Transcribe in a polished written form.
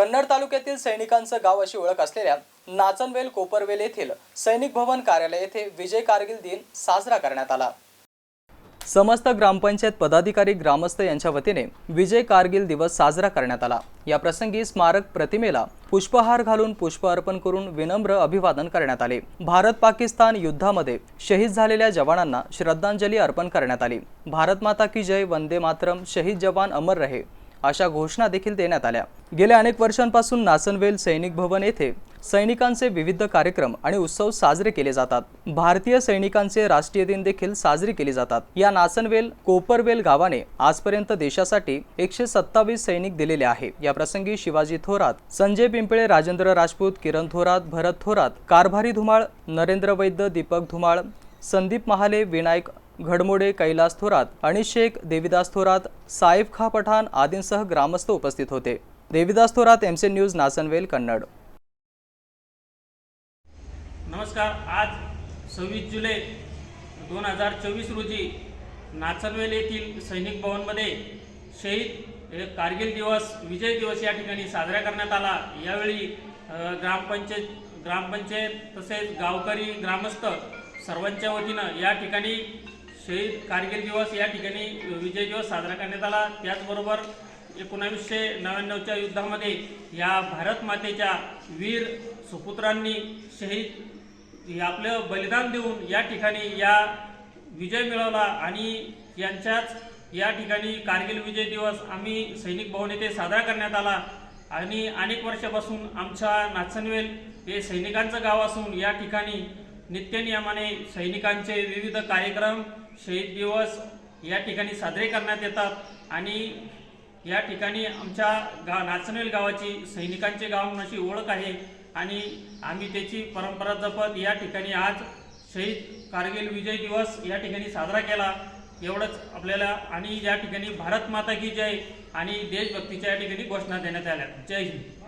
कन्नड तालुक्यातील सैनिकांचं गाव अशी ओळख असलेल्या नाचनवेल कोपरवेल येथील सैनिक भवन कार्यालय येथे विजय कारगिल दिन साजरा करण्यात आला। समस्त ग्रामपंचायत पदाधिकारी ग्रामस्थ यांच्या वतीने विजय कारगिल दिवस साजरा करण्यात आला। या प्रसंगी स्मारक प्रतिमेला पुष्पहार घालून पुष्प अर्पण करून विनम्र अभिवादन करण्यात आले। भारत पाकिस्तान युद्धामध्ये शहीद झालेल्या जवानांना श्रद्धांजली अर्पण करण्यात आली। भारत माता की जय, वंदे मातरम, शहीद जवान अमर रहे अशा घोषणा देखील देण्यात आल्या। गेल्या अनेक वर्षांपासून नाचनवेल सैनिक भवन येथे सैनिकांचे विविध कार्यक्रम आणि उत्सव साजरे केले जातात। भारतीय सैनिकांचे राष्ट्रीय दिन देखील साजरे केले जातात। या नाचनवेल कोपरवेल गावाने आजपर्यंत देशासाठी 127 सैनिक दिलेले आहे। या प्रसंगी शिवाजी थोरात, संजय पिंपळे, राजेंद्र राजपूत, किरण थोरात, भरत थोरात, कारभारी धुमाळ, नरेंद्र वैद्य, दीपक धुमाळ, संदीप महाले, विनायक घडमोडे, कैलास थोरात, अनिश शेख, देविदास थोरात, साइफ खा पठाण आदींसह ग्रामस्थ उपस्थित होते। Devidas Thorat, MC news, Nachanvel, Kannad. नमस्कार। आज 26 जुलै 2024 रोजी नाचनवेल येथील सैनिक भवनमध्ये शहीद कारगिल दिवस, विजय दिवस या ठिकाणी साजरा करण्यात आला। यावेळी ग्रामपंचायत तसेच गावकरी, ग्रामस्थ सर्वांच्या वतीनं या ठिकाणी शहीद कारगिल दिवस या ठिकाणी विजय दिवस साजरा करण्यात आला। त्याचबरोबर 1999च्या युद्धामध्ये या भारत मातेच्या वीर सुपुत्रांनी आपलं बलिदान देऊन या ठिकाणी या विजय मिळवला आणि यांच्याच या ठिकाणी कारगिल विजय दिवस आम्ही सैनिक भवन येथे साजरा करण्यात आला। आणि अनेक वर्षापासून आमच्या नाचनवेल हे सैनिकांचं गाव असून या ठिकाणी नित्यनियमाने सैनिकांचे विविध कार्यक्रम, शहीद दिवस या ठिकाणी साजरे करण्यात येतात आणि या ठिकाणी आमच्या नाचनवेल गावाची सैनिकांचे गाव म्हणून अशी ओळख आहे आणि आम्ही त्याची परंपरा जपत या ठिकाणी आज शहीद कारगिल विजय दिवस या ठिकाणी साजरा केला। एवढंच आपल्याला आणि या ठिकाणी भारत माता की जय आणि देशभक्तीच्या या ठिकाणी घोषणा देण्यात आल्या। जय हिंद।